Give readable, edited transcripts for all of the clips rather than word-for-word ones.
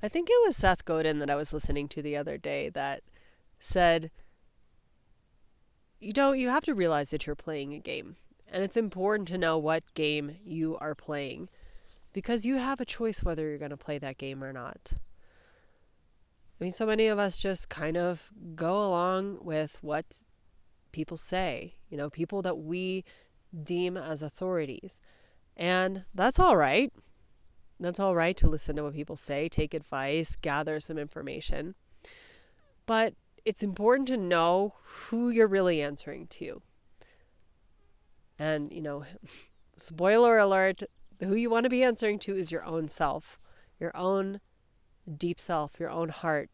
I think it was Seth Godin that I was listening to the other day that said, you have to realize that you're playing a game. And it's important to know what game you are playing because you have a choice whether you're going to play that game or not. I mean, so many of us just kind of go along with what people say, people that we deem as authorities. And that's all right. That's all right to listen to what people say, take advice, gather some information. But it's important to know who you're really answering to. And, spoiler alert, who you want to be answering to is your own self, your own deep self, your own heart.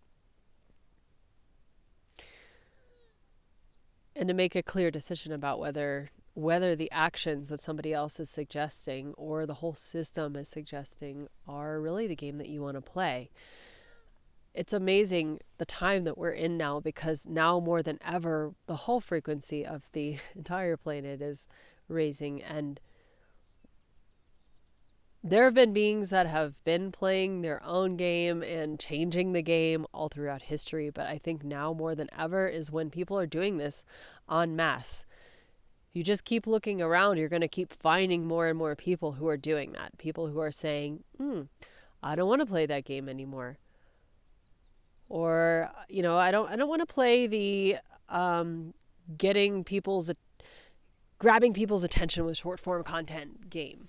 And to make a clear decision about whether the actions that somebody else is suggesting or the whole system is suggesting are really the game that you want to play. It's amazing the time that we're in now, because now more than ever, the whole frequency of the entire planet is raising, and there have been beings that have been playing their own game and changing the game all throughout history, but I think now more than ever is when people are doing this en masse. If you just keep looking around, you're going to keep finding more and more people who are doing that. People who are saying, I don't want to play that game anymore. Or, I don't want to play the grabbing people's attention with short form content game.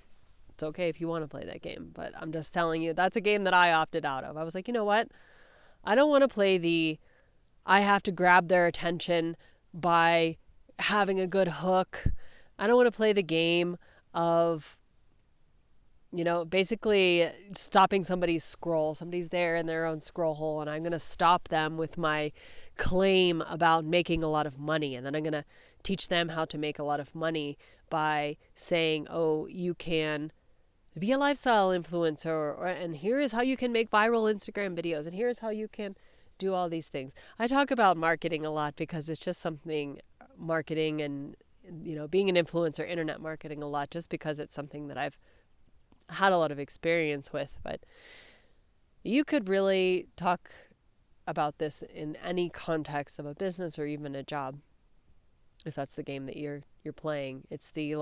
It's okay if you want to play that game, but I'm just telling you, that's a game that I opted out of. I was like, you know what? I don't want to play I have to grab their attention by having a good hook. I don't want to play the game of, basically stopping somebody's scroll. Somebody's there in their own scroll hole, and I'm going to stop them with my claim about making a lot of money. And then I'm going to teach them how to make a lot of money by saying, oh, you can be a lifestyle influencer, and here is how you can make viral Instagram videos, and here's how you can do all these things. I talk about marketing a lot because it's just something, marketing and being an influencer, internet marketing a lot, just because it's something that I've had a lot of experience with. But you could really talk about this in any context of a business or even a job, if that's the game that you're playing. It's the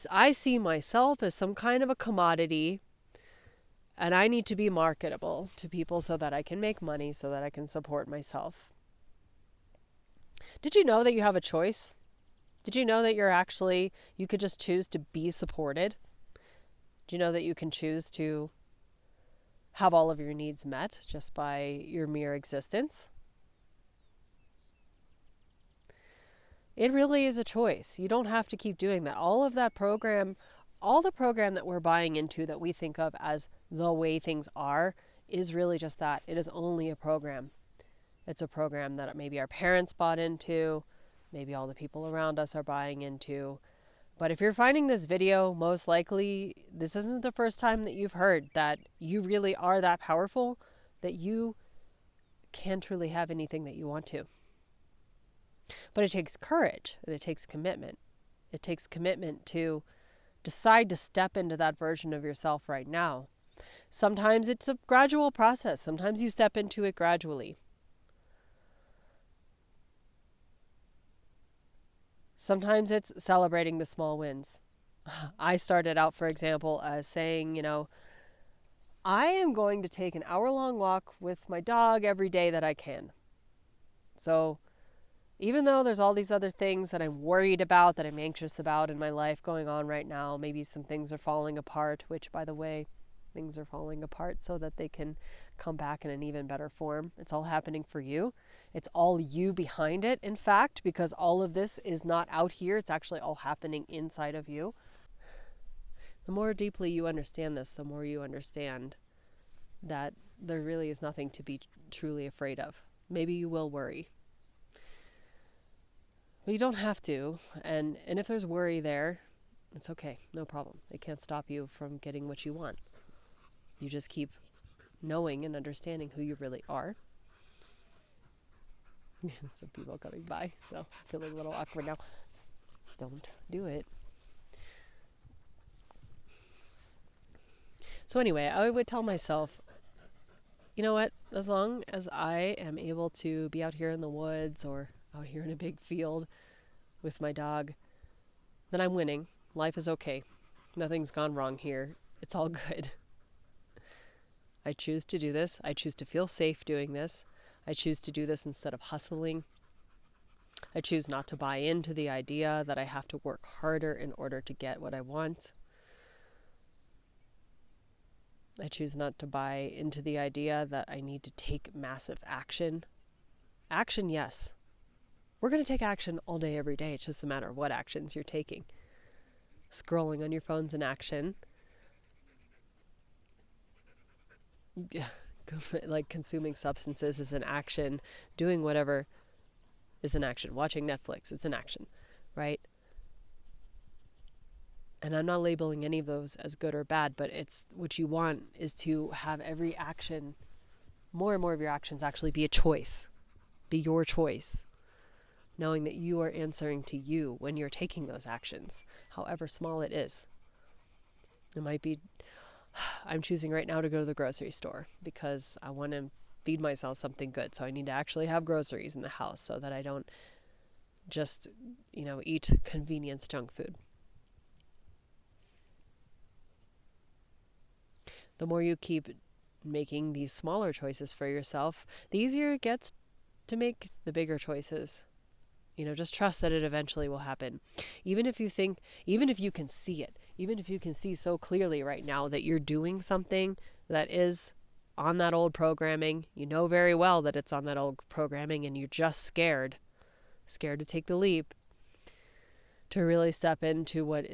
I see myself as some kind of a commodity, and I need to be marketable to people so that I can make money, so that I can support myself. Did you know that you have a choice? Did you know that you could just choose to be supported? Do you know that you can choose to have all of your needs met just by your mere existence? It really is a choice. You don't have to keep doing that. All the program that we're buying into that we think of as the way things are is really just that. It is only a program. It's a program that maybe our parents bought into, maybe all the people around us are buying into. But if you're finding this video, most likely this isn't the first time that you've heard that you really are that powerful, that you can truly have anything that you want to. But it takes courage and it takes commitment. It takes commitment to decide to step into that version of yourself right now. Sometimes it's a gradual process. Sometimes you step into it gradually. Sometimes it's celebrating the small wins. I started out, for example, as saying, I am going to take an hour-long walk with my dog every day that I can. So even though there's all these other things that I'm worried about, that I'm anxious about in my life going on right now, maybe some things are falling apart, which, by the way, things are falling apart so that they can come back in an even better form. It's all happening for you. It's all you behind it, in fact, because all of this is not out here. It's actually all happening inside of you. The more deeply you understand this, the more you understand that there really is nothing to be truly afraid of. Maybe you will worry, but you don't have to. And if there's worry there, it's okay. No problem. It can't stop you from getting what you want. You just keep knowing and understanding who you really are. Some people coming by, so feeling a little awkward now. Just don't do it. So anyway, I would tell myself, you know what? As long as I am able to be out here in the woods or out here in a big field with my dog, then I'm winning. Life is okay. Nothing's gone wrong here. It's all good. I choose to do this. I choose to feel safe doing this. I choose to do this instead of hustling. I choose not to buy into the idea that I have to work harder in order to get what I want. I choose not to buy into the idea that I need to take massive action. Action, yes. We're going to take action all day, every day. It's just a matter of what actions you're taking. Scrolling on your phone's an action. Like consuming substances is an action. Doing whatever is an action. Watching Netflix, it's an action, right? And I'm not labeling any of those as good or bad, but it's what you want is to have every action, more and more of your actions actually be a choice, be your choice, knowing that you are answering to you when you're taking those actions, however small it is. It might be, I'm choosing right now to go to the grocery store because I want to feed myself something good. So I need to actually have groceries in the house so that I don't just, eat convenience junk food. The more you keep making these smaller choices for yourself, the easier it gets to make the bigger choices. Just trust that it eventually will happen. Even if you can see it, even if you can see so clearly right now that you're doing something that is on that old programming, you know very well that it's on that old programming and you're just scared to take the leap, to really step into what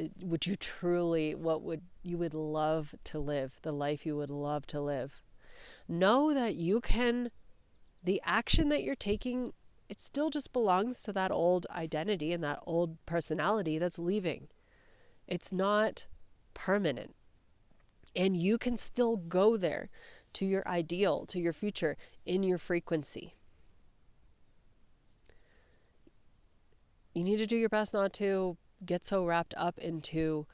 you would love to live, the life you would love to live. Know that the action that you're taking, it still just belongs to that old identity and that old personality that's leaving. It's not permanent. And you can still go there to your ideal, to your future, in your frequency. You need to do your best not to get so wrapped up into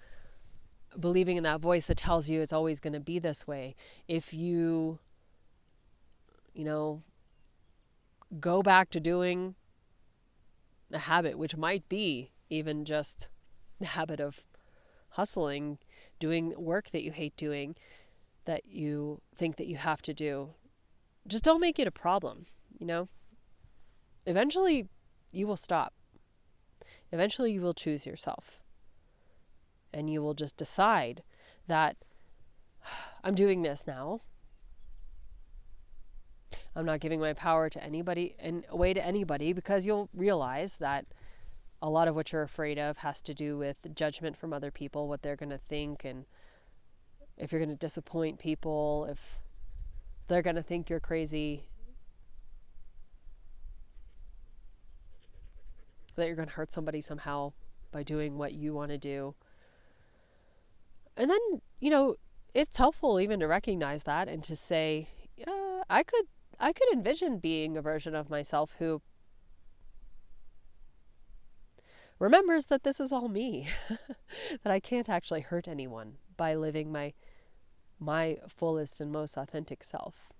believing in that voice that tells you it's always going to be this way. If you, go back to doing a habit, which might be even just the habit of hustling, doing work that you hate doing, that you think that you have to do, just don't make it a problem, Eventually, you will stop. Eventually, you will choose yourself. And you will just decide that I'm doing this now. I'm not giving my power to anybody and away to anybody, because you'll realize that a lot of what you're afraid of has to do with judgment from other people, what they're going to think, and if you're going to disappoint people, if they're going to think you're crazy, that you're going to hurt somebody somehow by doing what you want to do. And then, it's helpful even to recognize that and to say, yeah, I could envision being a version of myself who remembers that this is all me, that I can't actually hurt anyone by living my fullest and most authentic self.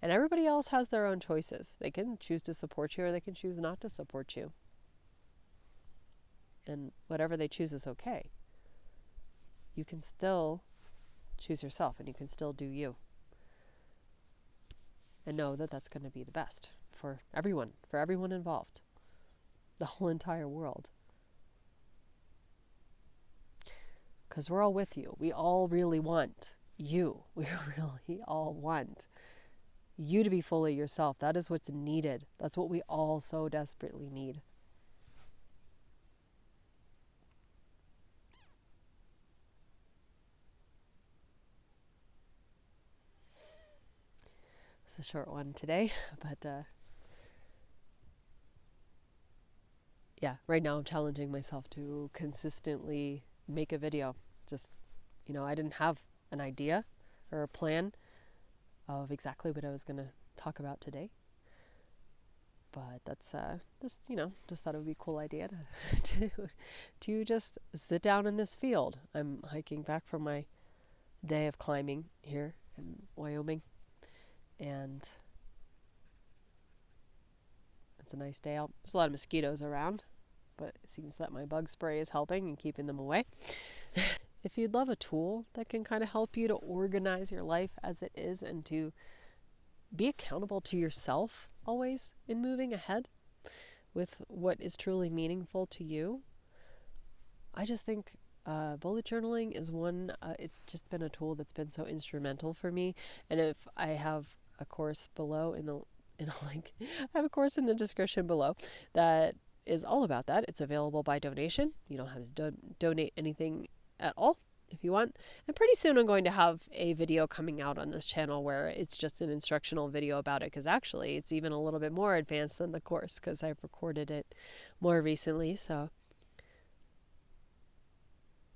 And everybody else has their own choices. They can choose to support you or they can choose not to support you. And whatever they choose is okay. You can still choose yourself and you can still do you. And know that that's going to be the best for everyone involved, the whole entire world. Because we're all with you. We all really want you. We really all want you to be fully yourself. That is what's needed. That's what we all so desperately need. It's a short one today, but yeah, right now I'm challenging myself to consistently make a video. Just, I didn't have an idea or a plan of exactly what I was going to talk about today. But that's just thought it would be a cool idea to just sit down in this field. I'm hiking back from my day of climbing here in Wyoming, and it's a nice day out. There's a lot of mosquitoes around, but it seems that my bug spray is helping and keeping them away. If you'd love a tool that can kind of help you to organize your life as it is and to be accountable to yourself always in moving ahead with what is truly meaningful to you, I just think bullet journaling is one. It's just been a tool that's been so instrumental for me. And if I have a course below in a link, I have a course in the description below that is all about that. It's available by donation. You don't have to donate anything at all if you want. And pretty soon I'm going to have a video coming out on this channel where it's just an instructional video about it, because actually it's even a little bit more advanced than the course because I've recorded it more recently. So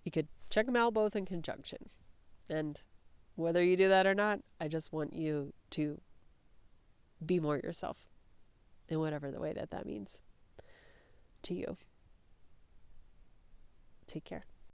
you could check them out both in conjunction. And whether you do that or not, I just want you to be more yourself in whatever the way that means to you. Take care.